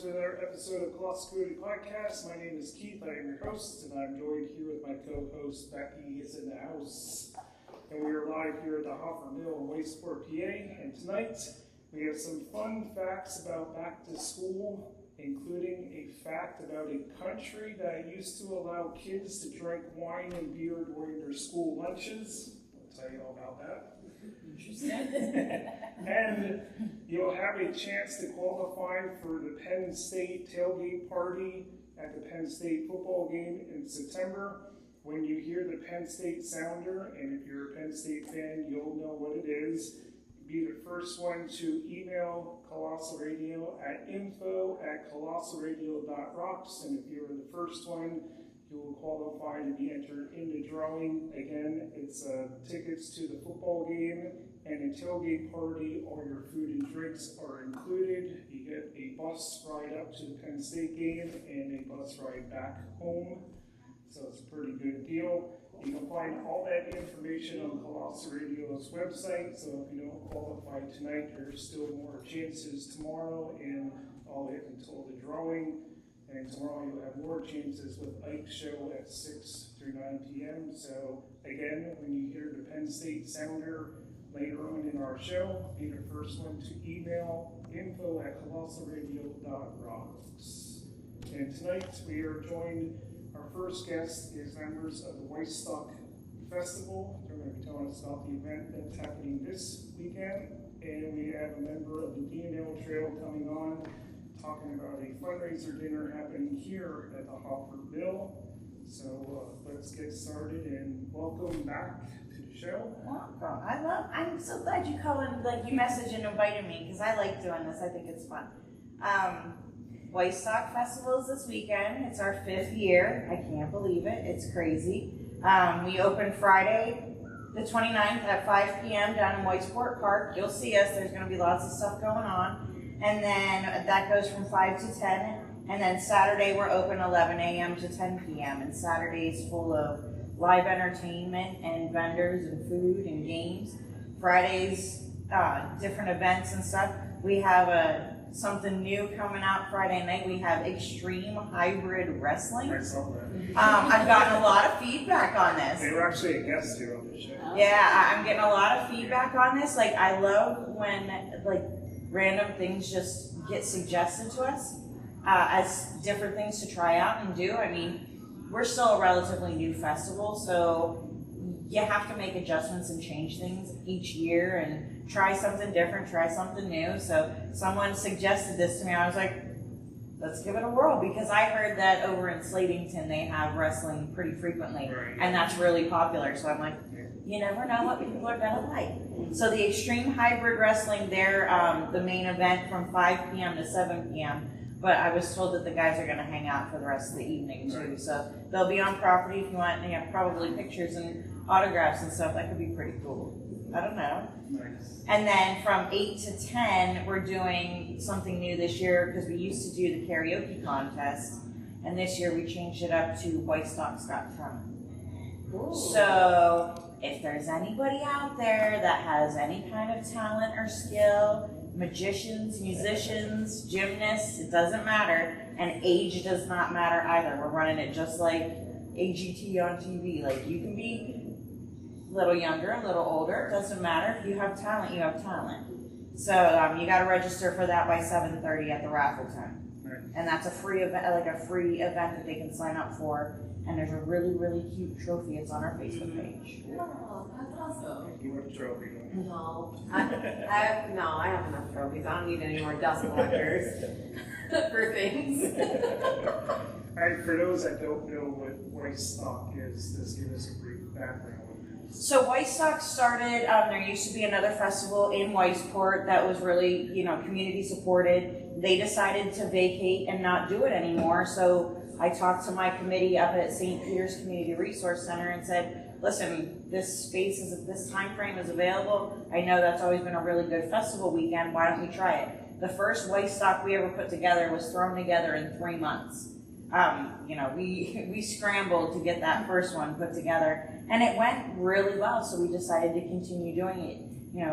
to another episode of Colossal Community Podcast. My name is Keith, I am your host, and I'm joined here with my co-host, Becky is in the house. And we are live here at the Hofford Mill in Weisstock, PA, and tonight we have some fun facts about back to school, including a fact about a country that used to allow kids to drink wine and beer during their school lunches. I'll tell you all about that. And you'll have a chance to qualify for the Penn State tailgate party at the Penn State football game in September. When you hear the Penn State sounder, and if you're a Penn State fan, you'll know what it is. Be the first one to email Colossal Radio at info@colossalradio.rocks, and if you're the first one, you will qualify to be entered in the drawing. Again, it's tickets to the football game and a tailgate party. All your food and drinks are included. You get a bus ride up to the Penn State game and a bus ride back home. So it's a pretty good deal. You can find all that information on Colossal Radio's website. So if you don't qualify tonight, there's still more chances tomorrow and all the way up until the drawing. And tomorrow you'll have more chances with Ike's show at 6 through 9 p.m. So again, when you hear the Penn State sounder later on in our show, be the first one to email info@colossalradio.rocks. And tonight we are joined, our first guest is members of the Weisstock Festival. They're going to be telling us about the event that's happening this weekend. And we have a member of the D&L Trail coming on, talking about a fundraiser dinner happening here at the Hofford Mill. So let's get started and welcome back to the show. Welcome. I'm so glad you called and you messaged and invited me because I like doing this. I think it's fun. Weisstock Festival is this weekend. It's our 5th year. I can't believe it. It's crazy. We open Friday the 29th at 5 p.m. down in Weissport Park. You'll see us. There's going to be lots of stuff going on. And then that goes from 5 to 10. And then Saturday we're open 11 a.m. to 10 p.m. And Saturday is full of live entertainment and vendors and food and games. Fridays, different events and stuff. We have something new coming out Friday night. We have extreme hybrid wrestling. I saw that. I've gotten a lot of feedback on this. They were actually a guest here on the show. Yeah, I'm getting a lot of feedback on this. I love when random things just get suggested to us as different things to try out and do. I mean, we're still a relatively new festival, so you have to make adjustments and change things each year and try something different, try something new. So someone suggested this to me. I was like, let's give it a whirl, because I heard that over in Slatington they have wrestling pretty frequently, and that's really popular. So I'm like, you never know what people are gonna like. So the Extreme Hybrid Wrestling, they're the main event from 5 p.m. to 7 p.m. But I was told that the guys are gonna hang out for the rest of the evening too. So they'll be on property if you want, probably pictures and autographs and stuff. That could be pretty cool. I don't know. Nice. And then from 8 to 10, we're doing something new this year, because we used to do the karaoke contest. And this year we changed it up to Weisstock's Got Talent. So if there's anybody out there that has any kind of talent or skill, magicians, musicians, gymnasts, it doesn't matter. And age does not matter either. We're running it just like AGT on TV. You can be a little younger, a little older. It doesn't matter. If you have talent, you have talent. So you got to register for that by 7:30 at the raffle tent. And that's a free event, that they can sign up for. And there's a really, really cute trophy. It's on our Facebook page. Oh, that's awesome. You want a trophy, don't you? No, I have enough trophies. I don't need any more dust collectors for things. All right, for those that don't know what Weisstock is, just give us a brief background. So Weisstock started, there used to be another festival in Weisport that was really, community supported. They decided to vacate and not do it anymore. So I talked to my committee up at St. Peter's Community Resource Center and said, listen, this time frame is available. I know that's always been a really good festival weekend. Why don't we try it? The first Weisstock we ever put together was thrown together in 3 months. We scrambled to get that first one put together, and it went really well. So we decided to continue doing it,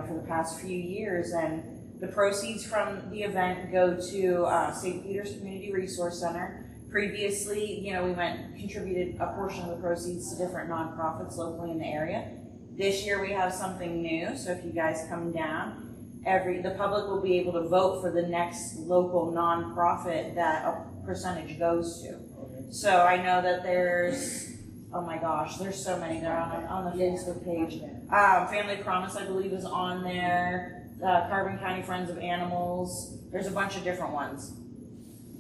for the past few years. And The proceeds from the event go to St. Peter's Community Resource Center. Previously, we contributed a portion of the proceeds to different nonprofits locally in the area. This year we have something new, so if you guys come down, the public will be able to vote for the next local nonprofit that a percentage goes to. Okay. So I know that there's, oh my gosh, there's so many. They're on the Facebook page. Family Promise, I believe, is on there. Carbon County Friends of Animals. There's a bunch of different ones.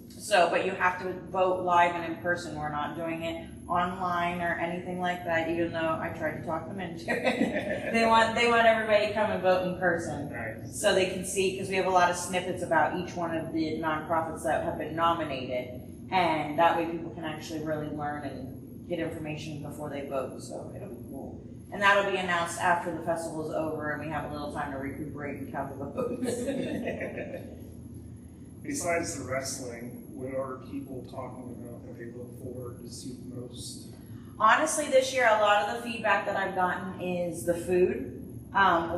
So, but you have to vote live and in person. We're not doing it online or anything like that, even though I tried to talk them into it. They want everybody to come and vote in person. Right. So they can see, because we have a lot of snippets about each one of the nonprofits that have been nominated. And that way people can actually really learn and get information before they vote. So it'll be cool. And that'll be announced after the festival is over and we have a little time to recuperate and count the votes. Besides the wrestling, what are people talking about that they look forward to see the most? Honestly, this year, a lot of the feedback that I've gotten is the food.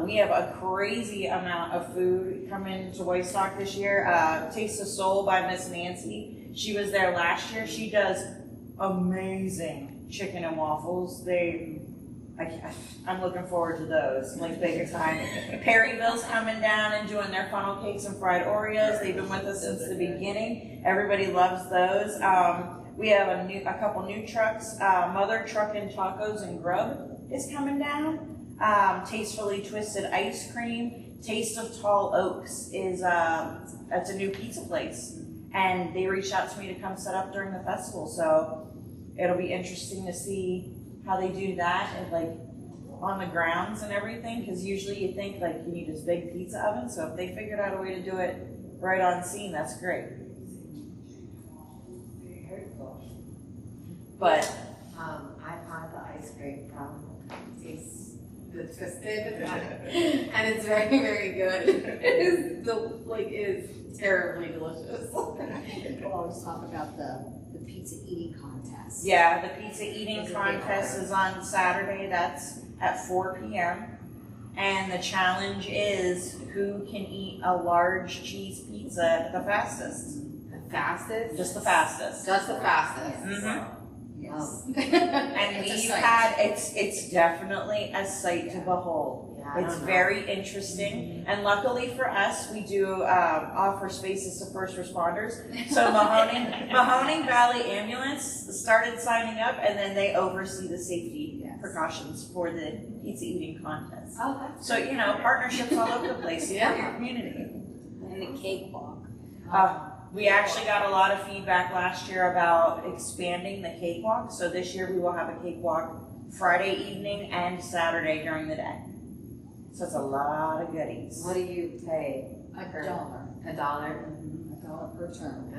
We have a crazy amount of food coming to Weisstock this year. Taste of Soul by Miss Nancy. She was there last year. She does amazing chicken and waffles. I'm looking forward to those, like big time. Perryville's coming down and doing their funnel cakes and fried Oreos. They've been with us since the beginning. Everybody loves those. We have a couple new trucks. Mother Truck and Tacos and Grub is coming down. Tastefully Twisted Ice Cream. Taste of Tall Oaks is it's a new pizza place, and they reached out to me to come set up during the festival. So it'll be interesting to see how they do that, and like on the grounds and everything, because usually you think like you need this big pizza oven. So if they figured out a way to do it right on scene, that's great. But I've had the ice cream from the Twisted, and it's very, very good. It is terribly delicious. People always talk about the pizza eating contest. yeah, the pizza eating contest is on Saturday. That's at 4 p.m. And the challenge is who can eat a large cheese pizza the fastest. The fastest? Just the fastest. Just the fastest. Mm-hmm. Yes. And It's a we've sight. had, it's definitely a sight to behold. Yeah, I It's don't know. very interesting. And luckily for us, we do offer spaces to first responders. So Mahoning Valley Ambulance started signing up, and then they oversee the safety Yes. precautions for the pizza eating contest. Oh, that's So, partnerships all over the place Yeah. for your community. And the cakewalk. We actually got a lot of feedback last year about expanding the cakewalk. So this year we will have a cakewalk Friday evening and Saturday during the day. So it's a lot of goodies. What do you pay? $1. $1? $1 per term.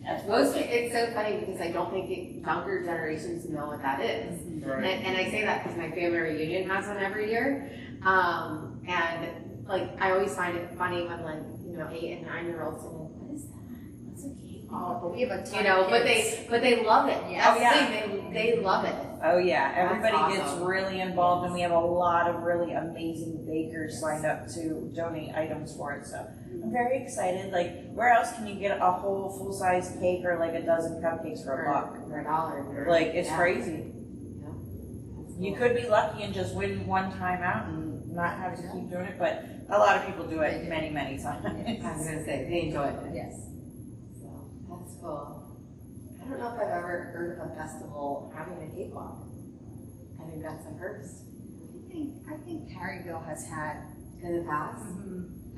That's Mostly, it's so funny because I don't think younger generations know what that is. Right. And I say that because my family reunion has one every year. And like, I always find it funny when 8 and 9-year-olds say, what is that? What's a cake? Oh, but we have a ton of but kids. they love it. Yeah. That's the thing, they love it. Oh yeah, everybody That's gets awesome. really involved, and we have a lot of really amazing bakers signed up to donate items for it. So I'm very excited. Like, where else can you get a whole full-size cake or like a dozen cupcakes for $1? For $1. Like, it's Yeah. crazy. Yeah. That's You cool. could be lucky and just win one time out and not have to keep doing it, but a lot of people do it many, many times. I was gonna say, they enjoy it. Yes. So, that's cool. I don't know if I've ever heard of a festival having a cakewalk. I think that's a first. I think Perryville has had, In the past?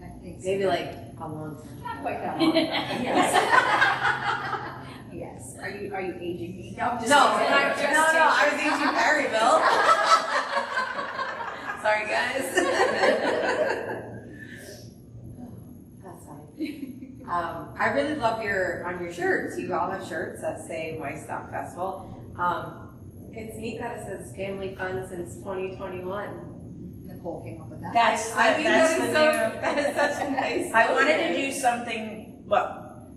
I think. Maybe like a long time. Not quite that long. Yes. Yes. Are you aging me? No, I'm just No, kidding. I was thinking Perryville. Sorry, guys. That's funny. I really love on your shirts. You all have shirts that say Weisstock Festival. It's neat that it says family fun since 2021. Nicole came up with that. That's that is such a nice. I wanted to slogan. do something, but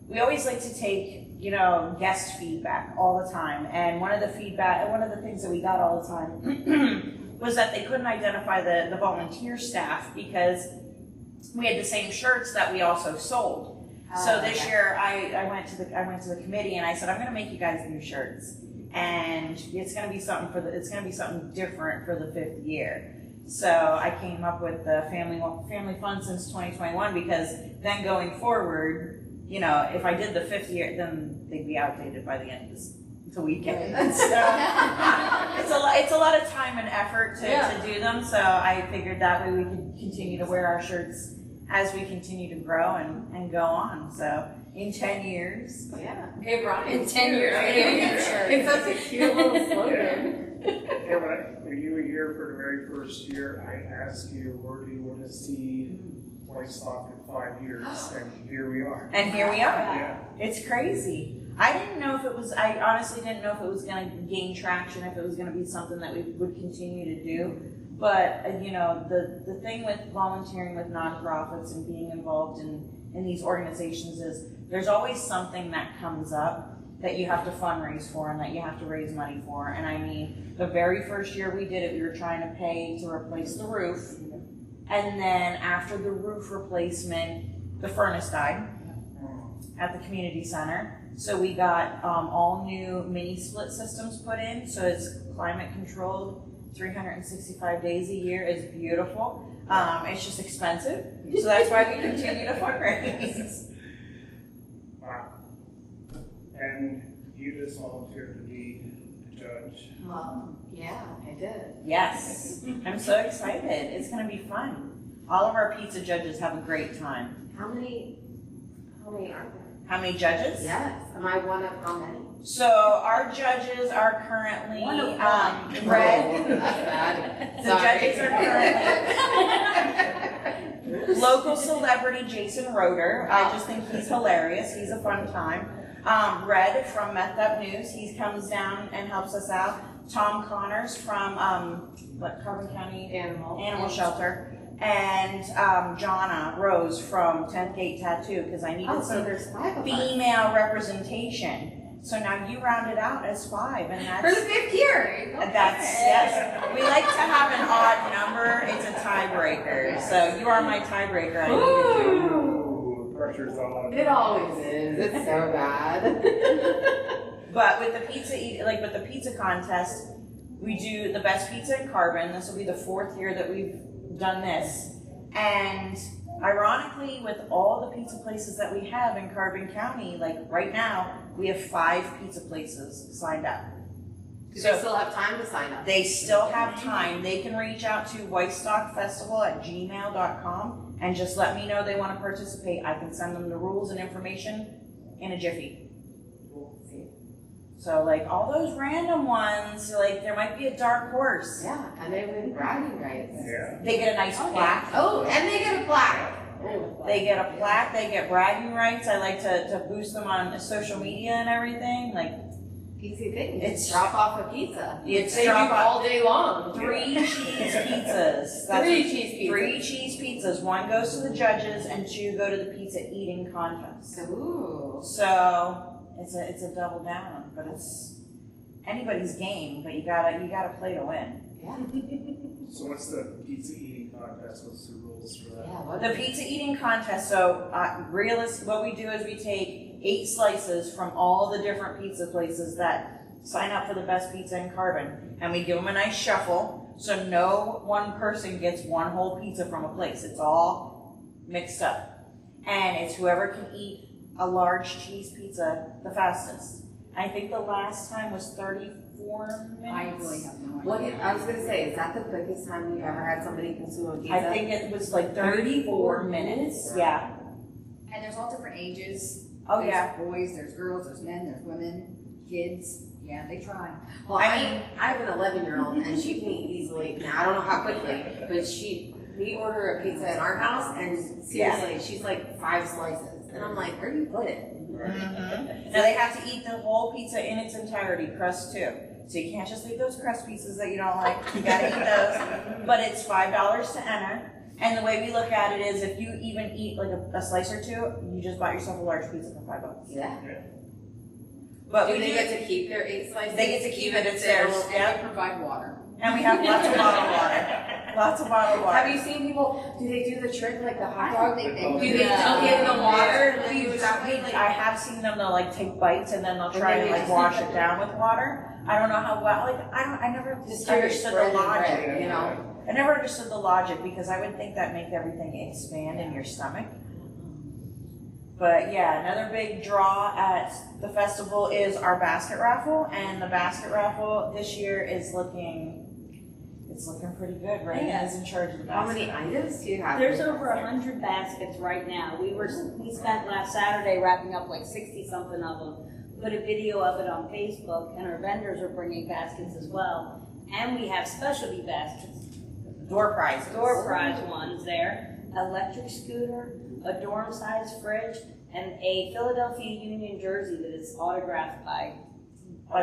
we always like to take, guest feedback all the time. And one of the things that we got all the time was that they couldn't identify the volunteer staff because we had the same shirts that we also sold. So this year I went to the committee and I said, I'm going to make you guys new shirts, and it's going to be something different for the 5th year. So I came up with the family fun since 2021, because then going forward, you know, if I did the 5th year, then they'd be outdated by the end of the weekend. Right. So it's a lot of time and effort to do them. So I figured that way we could continue to wear our shirts as we continue to grow and go on. So in 10 years. Yeah. Hey, Brian. In 10 years. It's such a cute little slogan. Yeah, when you were here for the very first year, I asked you, where do you want to see Weisstock in 5 years? And here we are. And here we are. Yeah. It's crazy. I honestly didn't know if it was going to gain traction, if it was going to be something that we would continue to do. But, you know, the thing with volunteering with nonprofits and being involved in these organizations is there's always something that comes up that you have to fundraise for and that you have to raise money for. And I mean, the very first year we did it, we were trying to pay to replace the roof. And then after the roof replacement, the furnace died at the community center. So we got all new mini split systems put in. So it's climate controlled, 365 days a year. It's beautiful. It's just expensive. So that's why we continue to fundraise. Wow. And you just volunteered to be a judge. Yeah, I did. Yes, I'm so excited. It's going to be fun. All of our pizza judges have a great time. How many are there? How many judges? Yes. Am I one of how many? So our judges are currently Red. That's bad. The judges are currently local celebrity Jason Roeder. I just think he's hilarious. He's a fun time. Red from Meth Up News. He comes down and helps us out. Tom Connors from Carbon County Animal Shelter. And Jonna Rose from 10th Gate Tattoo, because I needed some female representation. So now you round it out as 5, and that's for the 5th year. Yes. We like to have an odd number. It's a tiebreaker. So you are my tiebreaker. I needed you. Ooh, pressure's on. It always is. It's so bad. But with the pizza contest, we do the best pizza in Carbon. This will be the 4th year that we've done this. And ironically, with all the pizza places that we have in Carbon County, like right now, we have 5 pizza places signed up. Do they still have time to sign up? They still have time. They can reach out to weisstockfestival@gmail.com and just let me know they want to participate. I can send them the rules and information in a jiffy. So like all those random ones, like there might be a dark horse. Yeah, and they win bragging rights. Yeah. They get a nice plaque. Oh, and they get a plaque. They get a plaque, they get bragging rights. I like to boost them on social media and everything. Like Easy thing. It's- Drop off a pizza. It's They do drop off- all day long. 3 cheese pizzas. That's 3 what- cheese pizzas. 3 cheese pizzas. 1 goes to the judges and 2 go to the pizza eating contest. Ooh. So it's a double down, but it's anybody's game. But you gotta play to win. Yeah. So what's the pizza eating contest? What's the rules for that? Yeah. What? The pizza eating contest. So what we do is we take 8 slices from all the different pizza places that sign up for the best pizza in Carbon, and we give them a nice shuffle. So no one person gets one whole pizza from a place. It's all mixed up, and it's whoever can eat a large cheese pizza the fastest. I think the last time was 34 minutes. I really have no What idea. I was gonna say, is that the quickest time you've ever had somebody consume a pizza? I think it was like 34 minutes. Yeah. And there's all different ages. Oh There's yeah. boys, there's girls, there's men, there's women, kids. Yeah, they try. Well, I mean- I have an 11-year-old and she can eat easily. Now I don't know how quickly, but we order a pizza in our house and seriously, she's like 5 slices, and I'm like, where do you put it? Mhm. Now they have to eat the whole pizza in its entirety, crust too. So you can't just leave those crust pieces that you don't like. You gotta eat those. But it's $5 to enter. And the way we look at it is, if you even eat like a slice or 2, you just bought yourself a large pizza for $5. Yeah. But Do we they do. get to keep their 8 slices? They get to keep it, it's Even if theirs. they Yeah. And they provide water. And we have lots of bottled water. Lots of bottled water. Have you seen people, do they do the trick like the hot I dog? don't think Do they they dunk it in the water and then We use that? I have seen them, they'll like take bites and then they'll try And to then like you wash just- it down with water. I don't know how well, like, I never Just understood the logic. you know? I never understood the logic because I would think that make everything expand in your stomach. But yeah, another big draw at the festival is our basket raffle, and the basket raffle this year is looking pretty good. Raina Yeah. is in charge of the How basket. many items do you have? There's over 100 baskets right now. We spent last Saturday wrapping up like 60 something of them. Put a video of it on Facebook, and our vendors are bringing baskets as well. And we have specialty baskets, Door prizes. door prize ones there, electric scooter, a dorm size fridge, and a Philadelphia Union jersey that is autographed by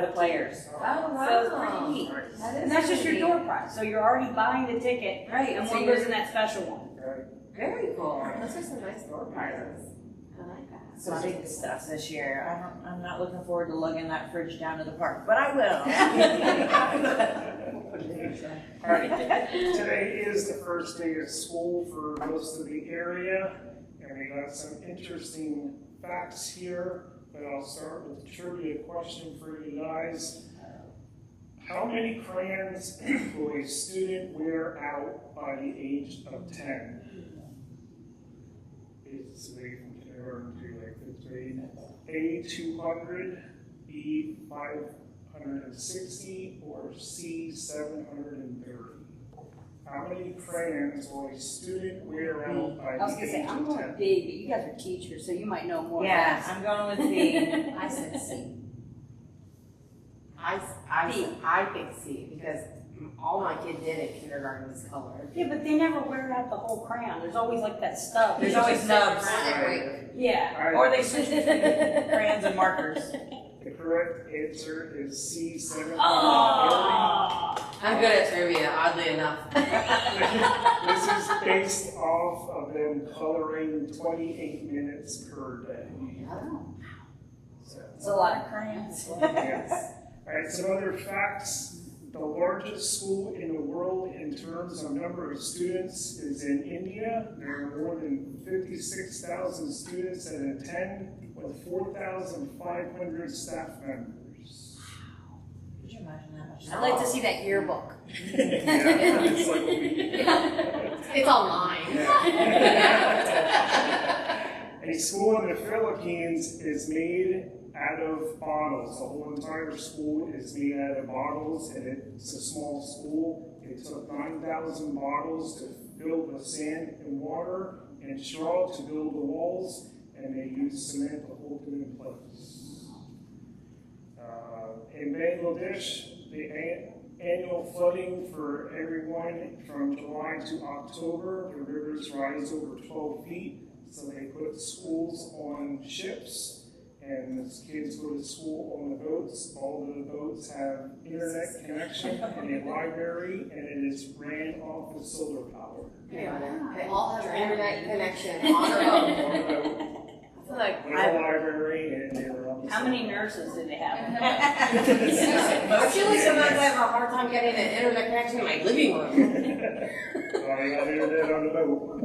the players. Oh, wow. So it's pretty neat. That is And that's just your pretty door neat. prize. So you're already buying the ticket, Right, and so one you're- goes in that special one. Very cool. Those are some nice door prizes. I like that. Some big stuff this year. I'm not looking forward to lugging that fridge down to the park, but I will. Alright, today is the first day of school for most of the area, and we got some interesting facts here, but I'll start with a trivia question for you guys. How many crayons will a student wear out by the age of 10? It's from kindergarten to like 5th grade. A, 200, B, 560, or C, 730. How many crayons will a student wear out by I was Mm-hmm. gonna the say, age I'm of going 10? with B, but you guys are teachers, so you might know more. Yeah, about I'm going with B. I said C. I think C, because all my kid did in kindergarten was colored. Yeah, but they never wear out the whole crayon. There's always like that stub. There's You always just- nubs. Yeah. Or they switch between crayons and markers. The correct answer is C, 730. Oh. I'm good at trivia, oddly enough. This is based off of them coloring 28 minutes per day. So, It's a lot of crayons. yes. All right, some other facts. The largest school in the world in terms of number of students is in India. There are more than 56,000 students that attend with 4,500 staff members. Could you imagine that much? I'd like to see that yearbook. Yeah, it's like a week. It's online. A school in the Philippines is made out of bottles. The whole entire school is made out of bottles, and it's a small school. It took 9,000 bottles to fill with sand and water and straw to build the walls, and they used cement to hold it in place. In Bangladesh, the annual flooding for everyone from July to October, the rivers rise over 12 feet, so they put schools on ships. And the kids go to school on the boats. All the boats have internet connection and a library, and it is ran off of solar power. They all have internet connection on a boat. On the boat, I feel like with a library, and they're on the How many solar nurses do they have? I feel like sometimes I have a hard time getting an internet connection in my living room. power. I got internet on the boat.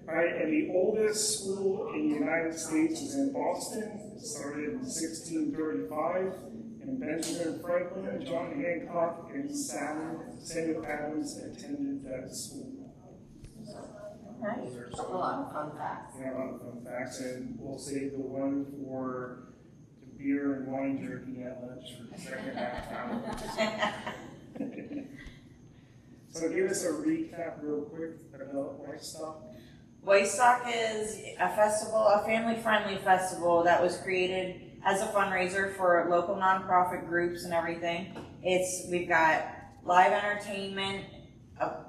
All right, and the oldest school in the United States is in Boston. It started in 1635, and Benjamin Franklin, John Hancock, and Samuel Adams attended that school. Those are A some lot of fun facts. fun facts, and we'll save the one for the beer and wine drinking at lunch for the second half hour. So give us a recap real quick about Weisstock. Weisstock is a festival, a family-friendly festival that was created as a fundraiser for local nonprofit groups and everything. We've got live entertainment,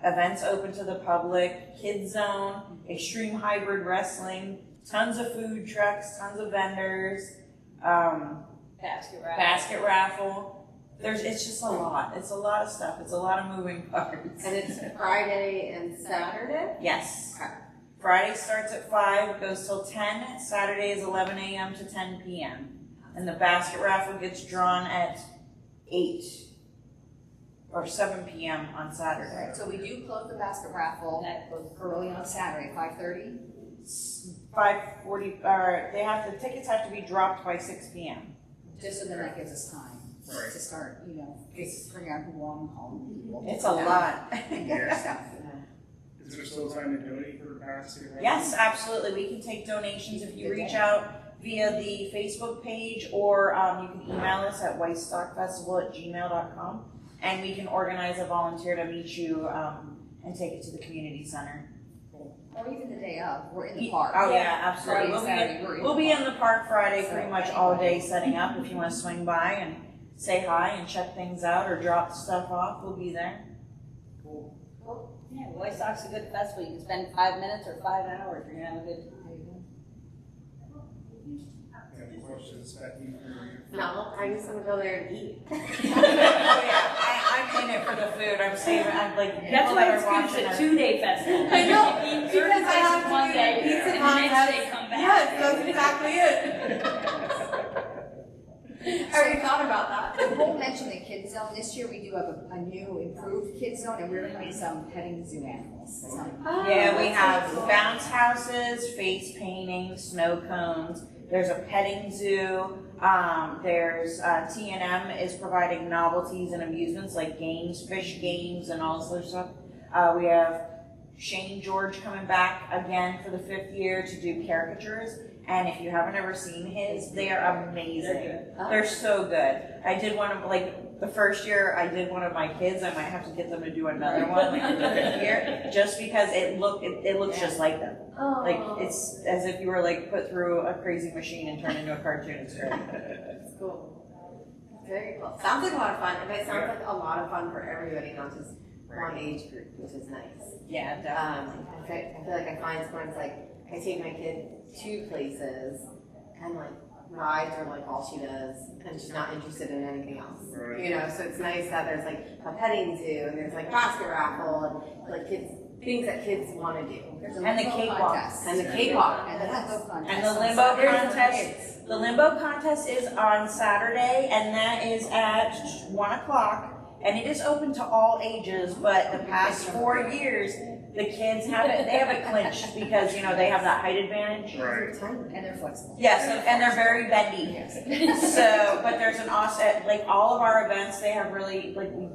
events open to the public, kids zone, extreme hybrid wrestling, tons of food trucks, tons of vendors, basket raffle. It's just a lot. It's a lot of stuff. It's a lot of moving parts. And it's Friday and Saturday? Yes. Friday starts at 5, goes till 10. Saturday is 11 a.m. to 10 p.m. And the basket raffle gets drawn at 8. or 7 p.m. on Saturday. So we do close the basket raffle early on Saturday, 5:30. 5:40, or the tickets have to be dropped by 6 p.m. Just so then that gives us time to start, figuring out who won home people. It's a lot. And get their stuff. Is there still time to donate for the basket? Yes, absolutely. We can take donations if you reach out via the Facebook page, or you can email us at weisstockfestival@gmail.com, and we can organize a volunteer to meet you and take it to the community center. Or even the day of, we're in the park. Oh yeah, absolutely. Friday, We'll be in the park Friday pretty much all day setting up. If you want to swing by and say hi and check things out or drop stuff off, we'll be there. Cool. Yeah, Weisstock's a good festival. You can spend 5 minutes or 5 hours. You're gonna have a good. Any questions, Becky? No, I just want to go there and eat. Oh yeah, I'm in it for the food. I'm saving. I'm like, That's people why that it's are good. watching It's are- a 2-day festival. I know, You eat because certain I have places to one do day, pizza and the next contest. day come back. Yes, that's exactly it. I already thought about that. We'll mention the kids zone. This year we do have a new improved kids zone, and we're having some petting zoo animals. Yeah, we have bounce houses, face painting, snow cones. There's a petting zoo. There's T&M is providing novelties and amusements like games, fish games, and all sorts of stuff. We have Shane George coming back again for the 5th year to do caricatures. And if you haven't ever seen his, they are amazing. They're so good. I did one of, like, the first year I did one of my kids. I might have to get them to do another one, like, the 5th year, just because it looks just like them. Like, it's as if you were, like, put through a crazy machine and turned into a cartoon. It's great. That's cool. Very cool. Sounds like a lot of fun, and it sounds like a lot of fun for everybody, not just one age group, which is nice. Yeah, definitely. I feel like I find sometimes, like, I take my kid to places, and, like, rides are, like, all she does, and she's not interested in anything else. Right. You know, so it's nice that there's, like, a petting zoo, and there's, like, basket raffle, and, like, things that kids want to do. There's a And the limbo cakewalk. contest. And the cakewalk. And the limbo contest. And the on limbo Saturday. contest. The limbo contest is on Saturday, and that is at 1 o'clock. And it is open to all ages, but the past 4 years, the kids have it, they have it clinched because, you know, they have that height advantage. Right. And they're flexible. Yes, and they're very bendy. Yes. So, but there's an awesome, like all of our events, they have really, like we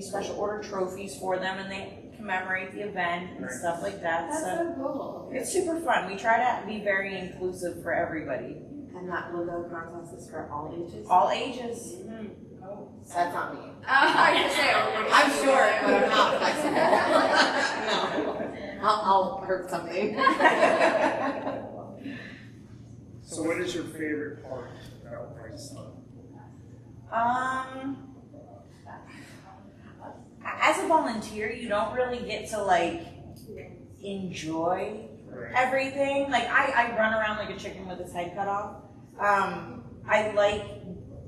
special order trophies for them and they commemorate the event and stuff like that. That's So so cool. it's super fun. We try to be very inclusive for everybody. And that limbo contest is for all ages? All ages. So that's not me. I just say, I'm short, but I'm not flexible. No. I'll hurt something. So what is your favorite part about Weisstock? As a volunteer, you don't really get to like enjoy everything. Like I run around like a chicken with its head cut off.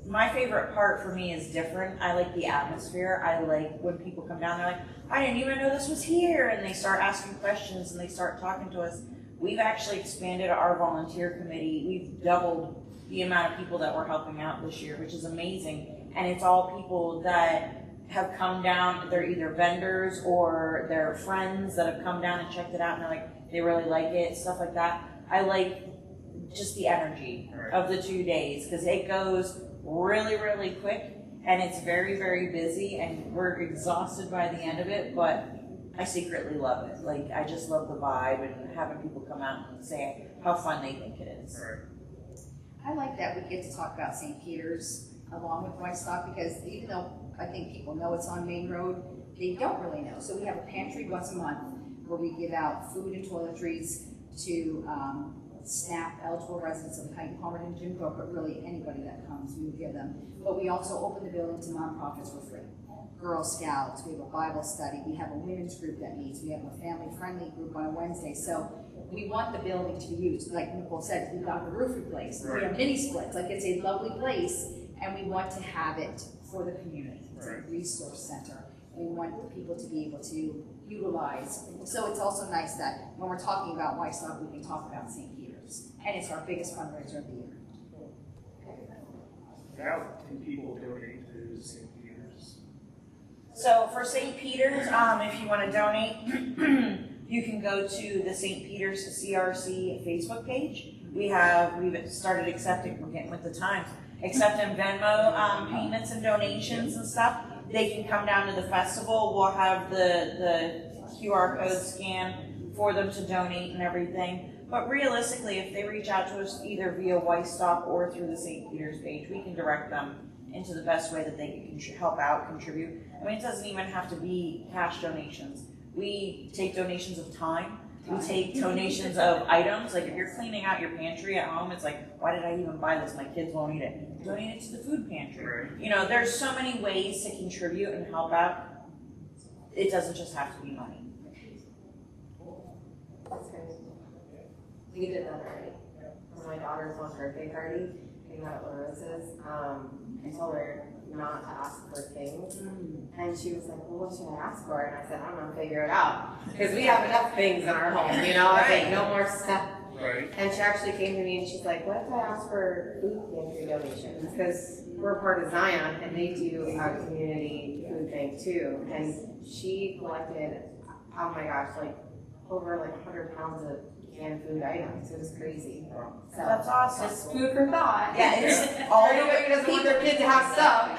My favorite part for me is different. I like the atmosphere. I like when people come down, they're like, I didn't even know this was here. And they start asking questions and they start talking to us. We've actually expanded our volunteer committee. We've doubled the amount of people that we're helping out this year, which is amazing. And it's all people that have come down. They're either vendors or they're friends that have come down and checked it out and they're like, they really like it, stuff like that. I like just the energy of the 2 days because it goes really, really quick and it's very, very busy and we're exhausted by the end of it, but I secretly love it. Like, I just love the vibe and having people come out and say how fun they think it is. I like that we get to talk about St. Peter's along with Weisstock because even though I think people know it's on Main Road, they don't really know. So we have a pantry once a month where we give out food and toiletries to SNAP eligible residents of Heighton, Hofford, and Jim Crow, but really anybody that comes, we would give them. But we also open the building to nonprofits for free. Girl Scouts, we have a Bible study, we have a women's group that meets, we have a family-friendly group on a Wednesday. So we want the building to be used. Like Nicole said, we got the roof replaced, we have mini splits, like it's a lovely place, and we want to have it for the community. It's a resource center. We want people to be able to utilize. So it's also nice that when we're talking about Weisstock, we can talk about St. Peter's. And it's our biggest fundraiser of the year. How can people donate to St. Peter's? So for St. Peter's, if you want to donate, you can go to the St. Peter's CRC Facebook page. We've started accepting, we're getting with the times, accepting Venmo payments and donations and stuff. They can come down to the festival. We'll have the QR code scan for them to donate and everything. But realistically, if they reach out to us either via Weisstock or through the St. Peter's page, we can direct them into the best way that they can help out, contribute. I mean, it doesn't even have to be cash donations. We take donations of time. We take donations of items. Like if you're cleaning out your pantry at home, it's like, why did I even buy this? My kids won't eat it. Donate it to the food pantry. Right. You know, there's so many ways to contribute and help out. It doesn't just have to be money. That's great. We did that already. For my daughter's one birthday party, we got at Larissa's. I told her not to ask for things. And she was like, well, what should I ask for? And I said, I'm gonna figure it out. Because we have enough things in our home, you know, I think no more stuff. Right. And she actually came to me and she's like, what if I ask for food pantry donations? Because we're part of Zion and they do a community food bank too. And she collected, oh my gosh, like over like 100 pounds of canned food items. It was crazy. So That's awesome. just food for thought. Yeah, it's all the Everybody doesn't want their kid to have stuff.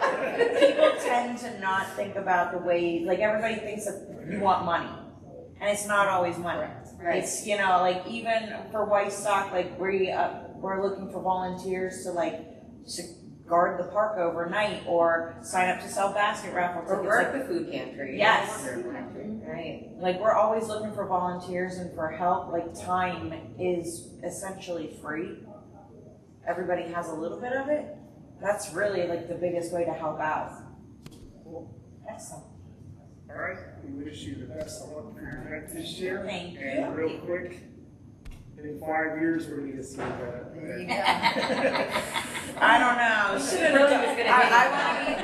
people tend to not think about the way, like everybody thinks that you want money. And it's not always money. Right. It's, you know, like even for Weisstock, like we're looking for volunteers to guard the park overnight or sign up to sell basket raffle Or tickets. work the food pantry. Yes. Right. Like we're always looking for volunteers and for help. Like time is essentially free. Everybody has a little bit of it. That's really like the biggest way to help out. Cool. Excellent. All right. We wish you the best of luck for your event this year. Thank you. And real quick, in 5 years, we're going to see that. There you go. I don't know. Should've known it was gonna be. I want to be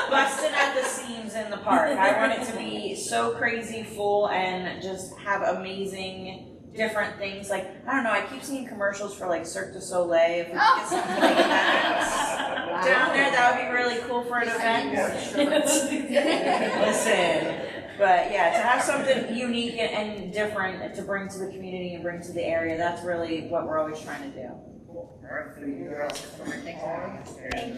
busting at the seams in the park. I want it to be so crazy full and just have amazing different things. Like, I don't know, I keep seeing commercials for like Cirque du Soleil. If we could get something like that down there, that would be really cool for an event. Listen. But yeah, to have something unique and different to bring to the community and bring to the area, that's really what we're always trying to do. Cool. All right. Thank you guys for coming on. And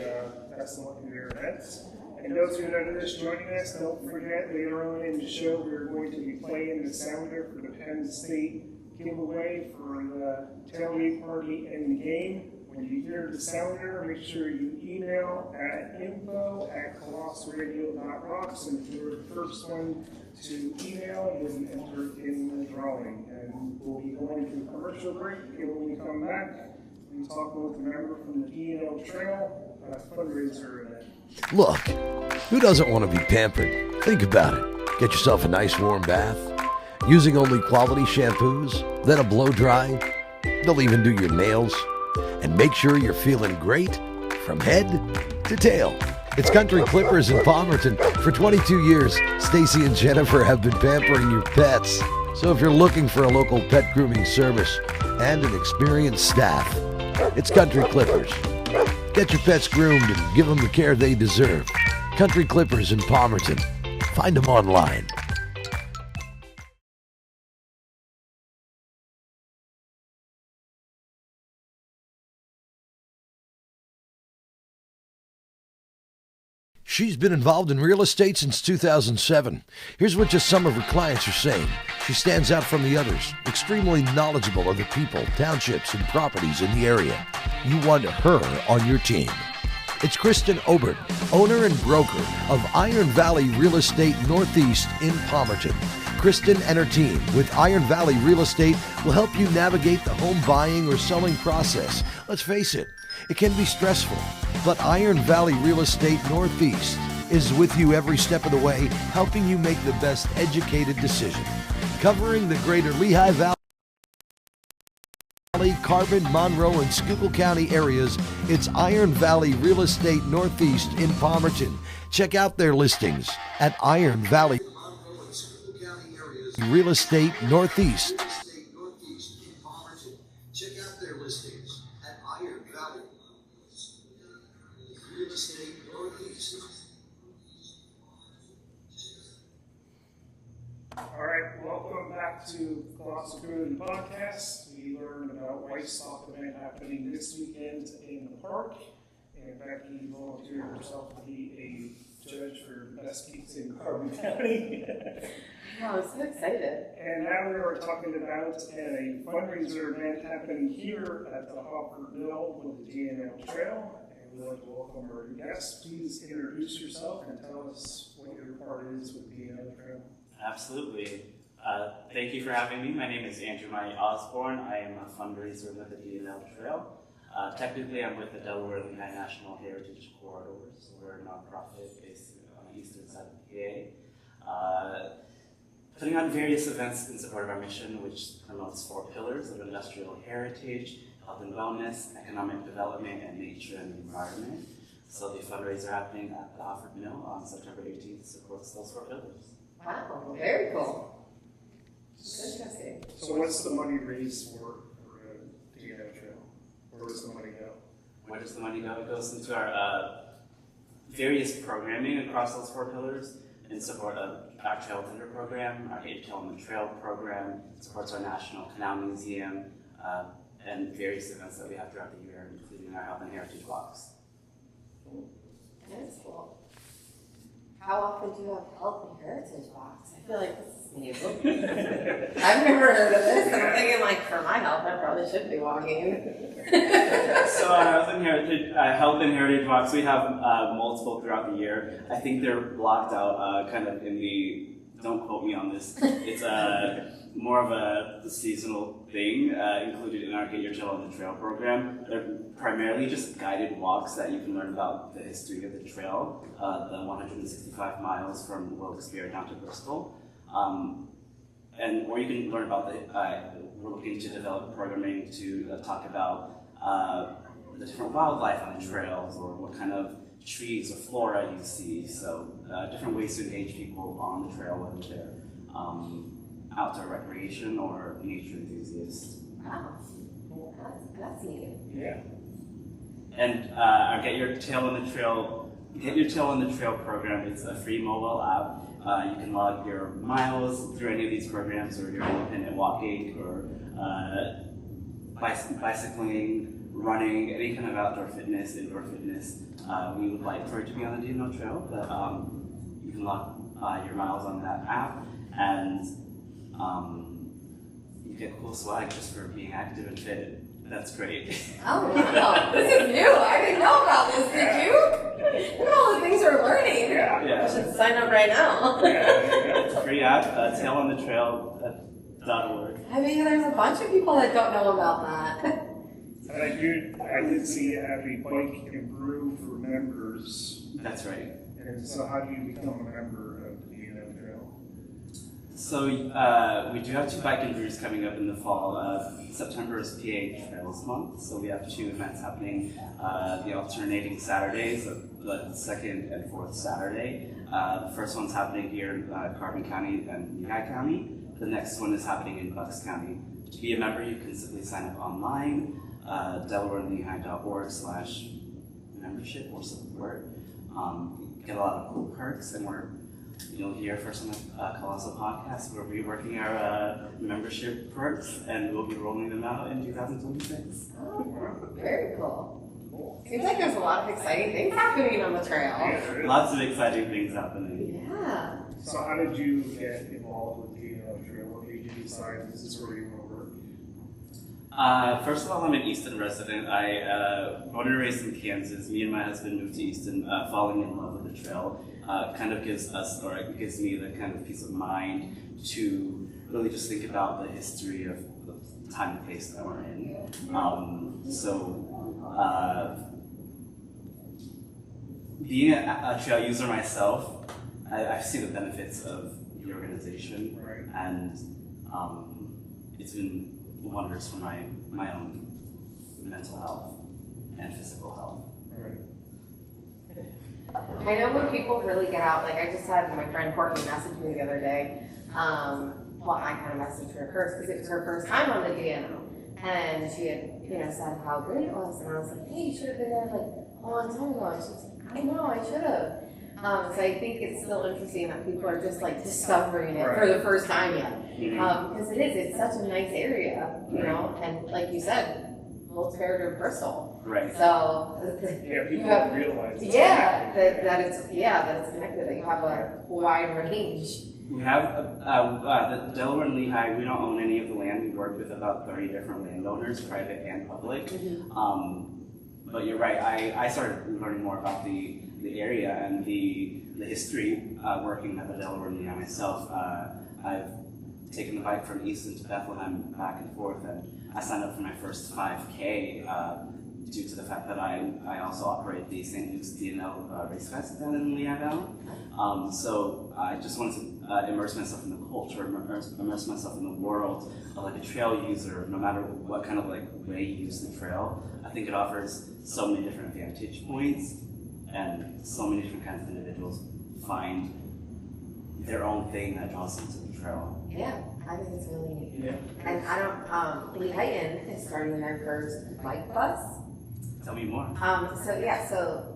best of luck in your events. And those who are just joining us, don't forget later on in the show, we're going to be playing the sounder for the Penn State giveaway for the tailgate party and the game. When you hear the sounder, make sure you email at info@colossradio.rocks, and if you're the first one to email, you'll be entered in the drawing. And we'll be going to a commercial break, and when we come back, we'll be talking with a member from the D&L Trail fundraiser event. Look, who doesn't want to be pampered? Think about it. Get yourself a nice warm bath, using only quality shampoos, then a blow dry. They'll even do your nails. And make sure you're feeling great from head to tail. It's Country Clippers in Palmerton. For 22 years, Stacy and Jennifer have been pampering your pets. So if you're looking for a local pet grooming service and an experienced staff, it's Country Clippers. Get your pets groomed and give them the care they deserve. Country Clippers in Palmerton. Find them online. She's been involved in real estate since 2007. Here's what just some of her clients are saying. She stands out from the others, extremely knowledgeable of the people, townships, and properties in the area. You want her on your team. It's Kristen Obert, owner and broker of Iron Valley Real Estate Northeast in Palmerton. Kristen and her team with Iron Valley Real Estate will help you navigate the home buying or selling process. Let's face it, it can be stressful, but Iron Valley Real Estate Northeast is with you every step of the way, helping you make the best educated decision. Covering the greater Lehigh Valley, Carbon, Monroe, and Schuylkill County areas, it's Iron Valley Real Estate Northeast in Palmerton. Check out their listings at Iron Valley Real Estate Northeast. Check out their listings at Iron Valley Real Estate Northeast. Cross the Community Podcast. We learned about Weisstock event happening this weekend in the park. And Becky volunteered herself to be a judge for best pizza in Carbon County. Oh, I'm so excited. And now we are talking about a fundraiser event happening here at the Hofford Mill with the DNL Trail. And we'd like to welcome our guest. Please introduce yourself and tell us what your part is with DNL Trail. Absolutely. Thank you for having me. My name is Andrew Mai Osborne. I am a fundraiser with the DNL Trail. Technically, I'm with the Delaware Lehigh National Heritage Corridors. So we're a nonprofit based on the eastern side of the PA. Putting on various events in support of our mission, which promotes 4 pillars of industrial heritage, health and wellness, economic development, and nature and the environment. So the fundraiser happening at the Hofford Mill on September 18th supports those 4 pillars. Wow, very cool. Interesting. So what's the money raised for DNL Trail? Where does the money go? Where does the money go? It goes into our various programming across those 4 pillars in support of our Trail Tender program, our Get Your Tail on the Trail program, supports our National Canal Museum, and various events that we have throughout the year, including our Health and Heritage Walks. That's cool. How often do you have health and heritage walks? I feel like this is new. I've never heard of this, and I'm thinking, like, for my health, I probably should be walking. So our Health and Heritage Walks, we have multiple throughout the year. I think they're blocked out kind of in the, don't quote me on this, it's more of a seasonal thing included in our Get Your Tail on the Trail program. They're primarily just guided walks that you can learn about the history of the trail, the 165 miles from Wilkes-Barre down to Bristol. Or you can learn about we're looking to develop programming to talk about the different wildlife on the trails, or what kind of trees or flora you see. So different ways to engage people on the trail, whether they're outdoor recreation or nature enthusiasts. Wow, that's neat. Yeah. And our Get Your Tail on the Trail program, it's a free mobile app. You can log your miles through any of these programs, or your independent walking, or bicycling, running, any kind of outdoor fitness, indoor fitness. We would like for it to be on the DNL Trail, but you can log your miles on that app, and you get cool swag just for being active and fit. That's great. Oh, wow. This is new. I didn't know about this. Did you? Look at all the things we're learning. Yeah. I should sign up right now. It's a free app, tailonthetrail.org. I mean, there's a bunch of people that don't know about that. And I did see you have a bike and brew for members. That's right. And so how do you become a member of the DNL Trail? So we do have 2 bike and brews coming up in the fall. September is PA Trails Month, so we have 2 events happening, the alternating Saturdays, the second and fourth Saturday. The first one's happening here in Carbon County and Lehigh County. The next one is happening in Bucks County. To be a member, you can simply sign up online, DelawareLehigh.org/membership or support. Get a lot of cool perks, and you'll hear first on the Colossal Podcast. We're reworking our membership perks, and we'll be rolling them out in 2026. Oh, very cool. Seems like there's a lot of exciting things happening on the trail. Yeah, Lots of exciting things happening. Yeah. So how did you get involved with the DNL Trail? What made you decide this is where you want to work? First of all, I'm an Easton resident. I born and raised in Kansas. Me and my husband moved to Easton, falling in love with the trail. Kind of gives me the kind of peace of mind to really just think about the history of the time and place that we're in. Being a trail user myself, I see the benefits of the organization, Right. and it's been wonders for my own mental health and physical health. Right. I know when people really get out, like I just had my friend Courtney message me the other day. Well, I kind of messaged her first because it was her first time on the DNO. And she had, said how great it was. And I was like, hey, you should have been there like a long time ago. And she was like, I know, I should have. So I think it's still interesting that people are just like discovering it for the first time yet. Because it's such a nice area, you know, and like you said, Wilkes-Barre to Bristol. Right. So Yeah, people don't realize. It's that it's connected. That you have a wide range. We have the Delaware and Lehigh. We don't own any of the land. We work with about 30 different landowners, private and public. But you're right. I started learning more about the area and the history working at the Delaware and Lehigh myself. I've taken the bike from Easton to Bethlehem back and forth, and I signed up for my first 5K due to the fact that I also operate the St. Luke's DNL Race Fest down in Lehigh Valley. So I just wanted to immerse myself in the culture, immerse myself in the world of like a trail user, no matter what kind of like way you use the trail. I think it offers so many different vantage points, and so many different kinds of individuals find their own thing that draws them to the trail. Yeah, I think it's really neat. Yeah. And I don't, Lehighton is starting their first bike bus. Tell me more. So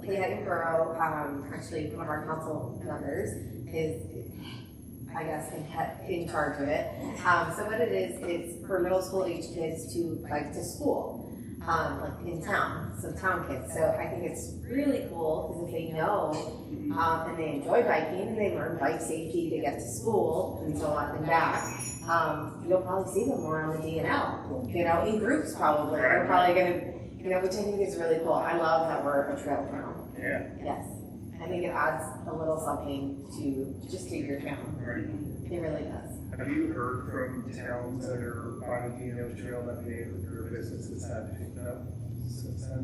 Lehighton Borough, actually one of our council members is, I guess, in charge of it. So what it is, it's for middle school age kids to bike to school. Like in town, so town kids. So I think it's really cool because if they know and they enjoy biking and they learn bike safety to get to school and so on and back, you'll probably see them more on the DNL, you know, in groups probably. They're probably going to, you know, which I think is really cool. I love that we're a trail town. Yeah. Yes. I think it adds a little something to your town. Right. It really does. Have you heard from towns that are on the DNO trail that their businesses have picked up since then?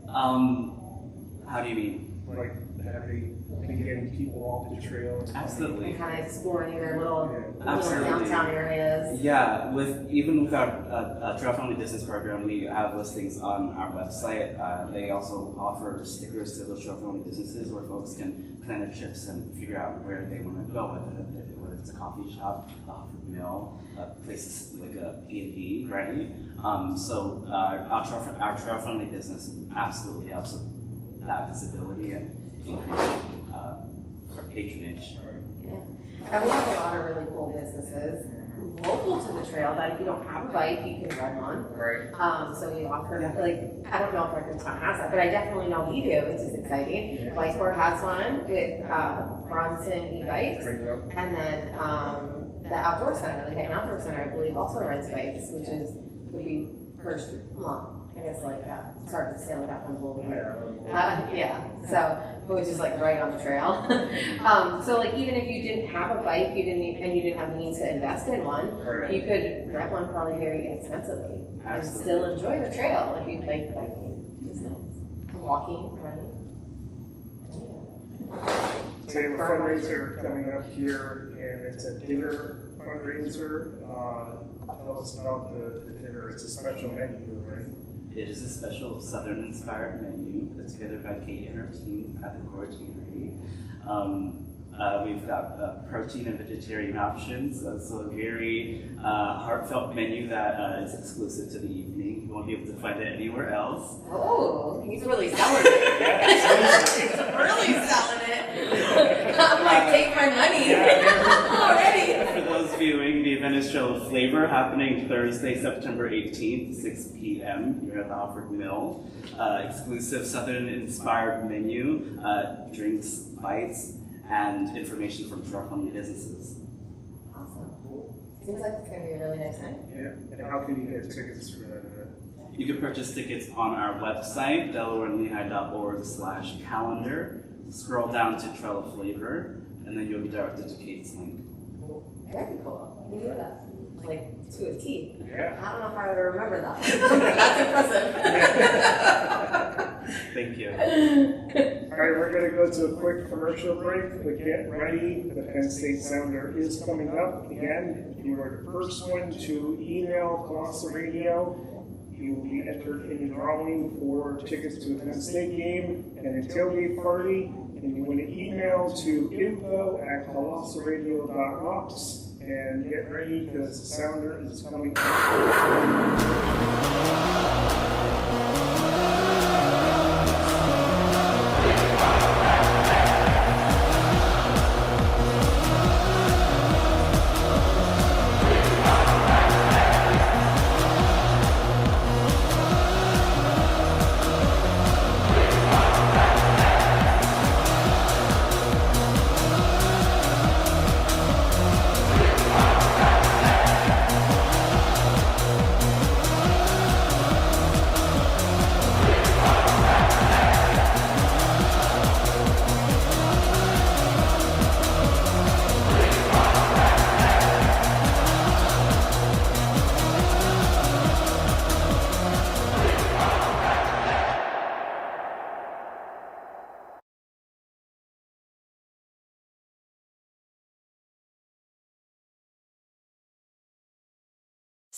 How do you mean? Like, have they been getting people off the trail? Absolutely. And kind of exploring their little Absolutely. downtown areas. Yeah, even with our trail friendly business program, we have listings on our website. They also offer stickers to those trail friendly businesses where folks can plan their trips and figure out where they want to go, whether it's a coffee shop, a Hofford Mill, places like a B&B, right? So our trail friendly business absolutely helps with that visibility and increase patronage. Yeah. And we have a lot of really cool businesses local to the trail that if you don't have a bike, you can ride on. Right. So we offer, like, I don't know if every town has that, but I definitely know we do, which is exciting. Yeah. Whitesport has one with Bronson e-bikes. Bring it up. And then the outdoor center, the Highton Outdoor Center, I believe, also rides bikes, which would be first, well, I guess like, it's hard to say like that one's a little weird. So, which is like right on the trail. So like even if you didn't have a bike, you didn't have the means to invest in one, you could rent one probably very inexpensively and still enjoy the trail if you like biking. Just walking, running. So we have a fundraiser coming up here, and it's a dinner fundraiser. Tell us about the dinner. It's a special menu, right? It is a special Southern-inspired menu put together by Kate and her team at the Core Teamery. We've got protein and vegetarian options. So a very heartfelt menu that is exclusive to the evening. You won't be able to find it anywhere else. Oh, he's really selling it. He's really selling it. I'm like, take my money already. For those viewing, the event is Trail of Flavor happening Thursday, September 18th, 6 p.m. here at the Hofford Mill. Exclusive Southern-inspired menu, drinks, bites, and information from trail friendly businesses. Awesome. Seems like it's going to be a really nice night. Yeah. And how can you get tickets for that event? You can purchase tickets on our website, delawareandlehigh.org/calendar. Scroll down to Trail of Flavor, and then you'll be directed to Kate's link. Very cool. You knew that. Like, to a T. Yeah. I don't know if I would remember that. That's impressive. Thank you. All right, we're going to go to a quick commercial break, but get ready. The Penn State Sounder is coming up. Again, if you were the first one to email Colossal Radio, you will be entered in the drawing for tickets to a Penn State game and a tailgate party. And you want to email to info@colossalradio.ops. And get ready because the Sounder is coming up.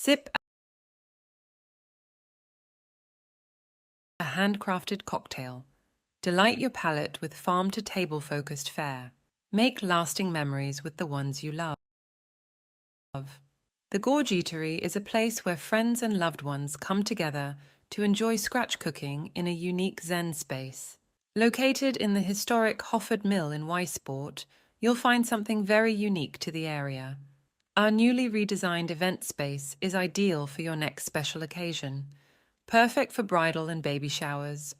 Sip a handcrafted cocktail. Delight your palate with farm-to-table focused fare. Make lasting memories with the ones you love. The Gorge Eatery is a place where friends and loved ones come together to enjoy scratch cooking in a unique Zen space. Located in the historic Hofford Mill in Weisstock, you'll find something very unique to the area. Our newly redesigned event space is ideal for your next special occasion. Perfect for bridal and baby showers,